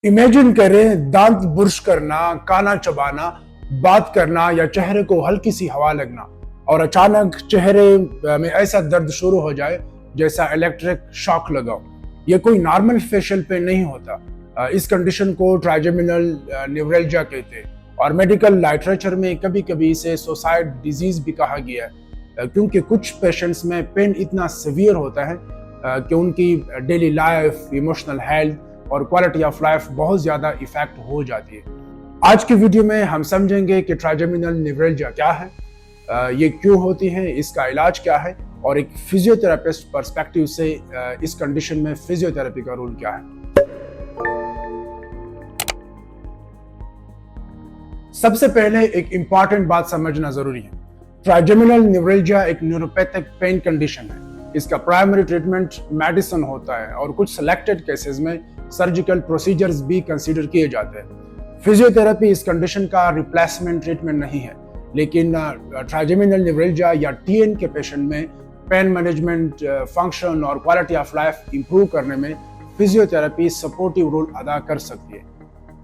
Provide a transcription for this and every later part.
Imagine करें दांत brush करना, खाना चबाना, बात करना या चेहरे को हल्की सी हवा लगना और अचानक चेहरे में ऐसा दर्द शुरू हो जाए जैसा इलेक्ट्रिक शॉक लगाओ। ये कोई नॉर्मल फेशियल पेन नहीं होता। इस कंडीशन को ट्राइजेमिनल न्यूरल्जिया कहते हैं और मेडिकल लिटरेचर में कभी कभी इसे सुसाइड डिजीज भी कहा गया है, क्योंकि कुछ पेशेंट्स में पेन इतना सीवियर होता है कि उनकी डेली लाइफ, इमोशनल हेल्थ और क्वालिटी ऑफ लाइफ बहुत ज्यादा इफेक्ट हो जाती है। आज की वीडियो में हम समझेंगे कि ट्राइजेमिनल न्यूरल्जिया क्या है, ये क्यों होती है, इसका इलाज क्या है और एक फिजियोथेरेपिस्ट पर्सपेक्टिव से इस कंडीशन में फिजियोथेरेपी का रोल क्या है। सबसे पहले एक इंपॉर्टेंट बात समझना जरूरी है। ट्राइजेमिनल न्यूरल्जिया एक न्यूरोपैथिक पेन कंडीशन है। इसका प्राइमरी ट्रीटमेंट मेडिसिन होता है और कुछ सिलेक्टेड केसेस में सर्जिकल प्रोसीजर्स भी कंसीडर किए जाते हैं। फिजियोथेरेपी इस कंडीशन का रिप्लेसमेंट ट्रीटमेंट नहीं है, लेकिन ट्राइजेमिनल न्यूरल्जिया या टीएन के पेशेंट में पेन मैनेजमेंट, फंक्शन और क्वालिटी ऑफ लाइफ इंप्रूव करने में फिजियोथेरेपी सपोर्टिव रोल अदा कर सकती है।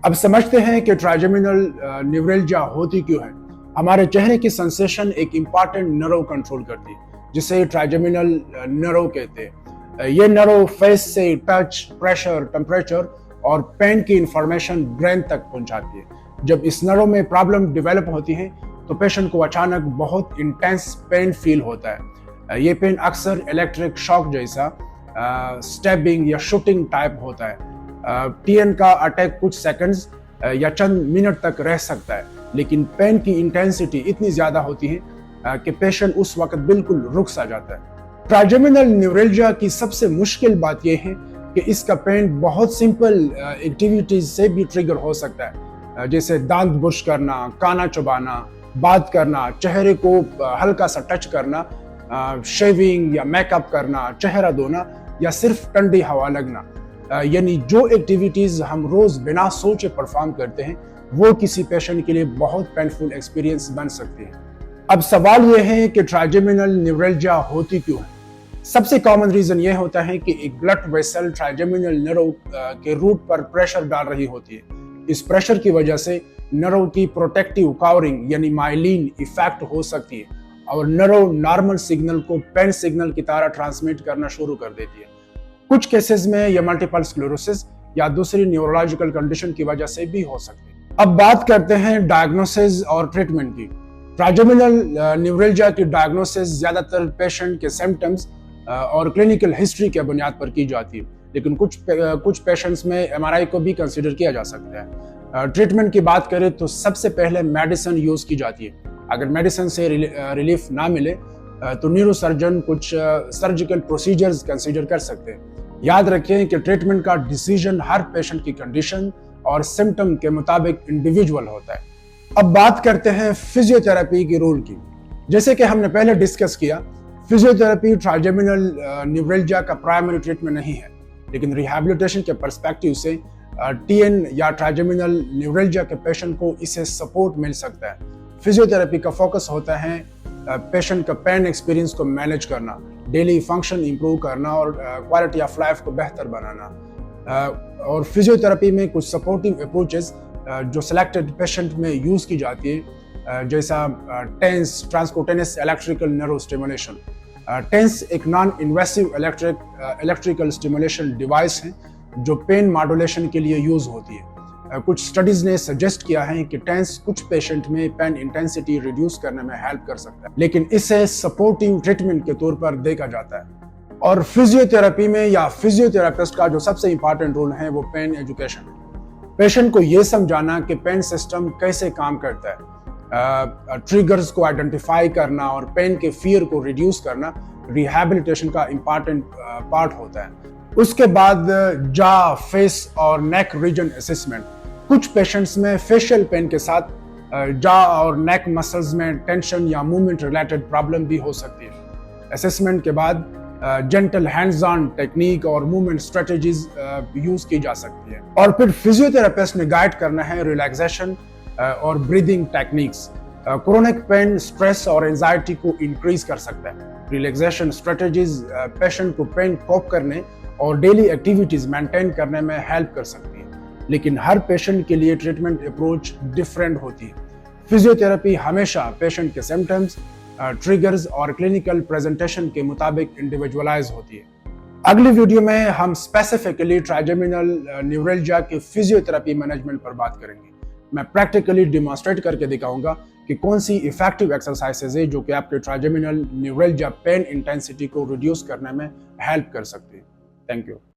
अब समझते हैं कि ट्राइजेमिनल न्यूरल्जिया होती क्यों है। हमारे चेहरे की सेंसेशन एक इंपॉर्टेंट नर्व कंट्रोल करती है, जिसे ट्राइजेमिनल नर्व कहते हैं। ये नर्व फेस से टच, प्रेशर, टेम्परेचर और पेन की इंफॉर्मेशन ब्रेन तक पहुंचाती है। जब इस नर्व में प्रॉब्लम डेवलप होती है तो पेशेंट को अचानक बहुत इंटेंस पेन फील होता है। ये पेन अक्सर इलेक्ट्रिक शॉक जैसा स्टैबिंग या शूटिंग टाइप होता है। टीएन का अटैक कुछ सेकंड्स या चंद मिनट तक रह सकता है, लेकिन पेन की इंटेंसिटी इतनी ज्यादा होती है कि पेशेंट उस वक्त बिल्कुल रुक सा जाता है। ट्राइजेमिनल न्यूरल्जिया की सबसे मुश्किल बात यह है कि इसका पेन बहुत सिंपल एक्टिविटीज से भी ट्रिगर हो सकता है, जैसे दांत ब्रश करना, खाना चबाना, बात करना, चेहरे को हल्का सा टच करना, शेविंग या मेकअप करना, चेहरा धोना या सिर्फ ठंडी हवा लगना। यानी जो एक्टिविटीज हम रोज बिना सोचे परफॉर्म करते हैं वो किसी पेशेंट के लिए बहुत पेनफुल एक्सपीरियंस बन सकती है। अब सवाल यह है कि ट्राइजेमिनल न्यूरल्जिया होती क्यों है। सबसे कॉमन रीजन यह होता है कि एक ब्लड वेसल ट्राइजेमिनल नर्व के रूट पर प्रेशर डाल रही होती है। इस प्रेशर की वजह से नर्व की प्रोटेक्टिव कवरिंग यानी माइलिन इफेक्ट हो सकती है और नर्व नॉर्मल सिग्नल को पेन सिग्नल की तरह ट्रांसमिट करना शुरू कर देती है। कुछ केसेस में यह मल्टीपल स्क्लेरोसिस या दूसरी न्यूरोलॉजिकल कंडीशन की वजह से भी हो सकती है। अब बात करते हैं डायग्नोसिस और ट्रीटमेंट की। ट्राइजेमिनल न्यूरल्जिया की डायग्नोसिस ज्यादातर पेशेंट के सिम्टम्स और क्लिनिकल हिस्ट्री के बुनियाद पर की जाती है, लेकिन कुछ पेशेंट्स में एमआरआई को भी कंसीडर किया जा सकता है। ट्रीटमेंट की बात करें तो सबसे पहले मेडिसिन यूज की जाती है। अगर मेडिसिन से रिलीफ ना मिले तो न्यूरोसर्जन कुछ सर्जिकल प्रोसीजर्स कंसीडर कर सकते हैं। याद रखें कि ट्रीटमेंट का डिसीजन हर पेशेंट की कंडीशन और सिम्टम के मुताबिक इंडिविजुअल होता है। अब बात करते हैं फिजियोथेरेपी के रोल की। जैसे कि हमने पहले डिस्कस किया, फिजियोथेरेपी ट्राइजेमिनल न्यूरल्जिया का प्राइमरी ट्रीटमेंट नहीं है, लेकिन रिहैबिलिटेशन के पर्सपेक्टिव से टीएन या ट्राइजेमिनल न्यूरल्जिया के पेशेंट को इसे सपोर्ट मिल सकता है। फिजियोथेरेपी का फोकस होता है पेशेंट का पेन एक्सपीरियंस को मैनेज करना, डेली फंक्शन इंप्रूव करना और क्वालिटी ऑफ लाइफ को बेहतर बनाना। और फिजियोथेरेपी में कुछ सपोर्टिव अप्रोचेस जो सिलेक्टेड पेशेंट में यूज की जाती है, जैसा TENS transcutaneous electrical nerve stimulation. TENS एक non invasive electrical stimulation device है जो पेन मॉड्यूलेशन के लिए यूज होती है। कुछ स्टडीज ने सजेस्ट किया है कि टेंस कुछ पेशेंट में पेन इंटेंसिटी रिड्यूस करने में हेल्प कर सकता है, लेकिन इसे सपोर्टिव ट्रीटमेंट के तौर पर देखा जाता है। और फिजियोथेरेपी में या फिजियोथेरेपिस्ट का जो सबसे इंपॉर्टेंट रोल है वो पेन एजुकेशन है। पेशेंट को ये समझाना कि पेन सिस्टम कैसे काम करता है, ट्रिगर्स को आइडेंटिफाई करना और पेन के फियर को रिड्यूस करना रिहैबिलिटेशन का इंपॉर्टेंट पार्ट होता है। उसके बाद जा, फेस और नेक रीजन असेसमेंट। कुछ पेशेंट्स में फेशियल पेन के साथ जा और नेक मसल्स में टेंशन या मूवमेंट रिलेटेड प्रॉब्लम भी हो सकती है। असेसमेंट के बाद जेंटल हैंड्स ऑन टेक्निक और मूवमेंट स्ट्रेटजीज यूज की जा सकती है। और फिर फिजियोथेरेपिस्ट ने गाइड करना है रिलैक्सेशन और breathing techniques. Chronic pain stress और एंजाइटी को इंक्रीज कर सकता है। रिलैक्सेशन स्ट्रेटजीज पेशेंट को पेन कोप करने और डेली एक्टिविटीज मेंटेन करने में हेल्प कर सकती है। लेकिन हर पेशेंट के लिए ट्रीटमेंट अप्रोच डिफरेंट होती है। फिजियोथेरेपी हमेशा पेशेंट के सिम्टम्स, ट्रिगर्स और क्लिनिकल प्रेजेंटेशन के मुताबिक इंडिविजुअलाइज होती है। अगली वीडियो में हम स्पेसिफिकली ट्राइजेमिनल न्यूरल्जिया के फिजियोथेरेपी मैनेजमेंट पर बात करेंगे। मैं प्रैक्टिकली डिमॉन्स्ट्रेट करके दिखाऊंगा कि कौन सी इफेक्टिव एक्सरसाइजेज है जो कि आपके ट्राइजेमिनल न्यूरल्जिया पेन इंटेंसिटी को रिड्यूस करने में हेल्प कर सकती है। Thank you.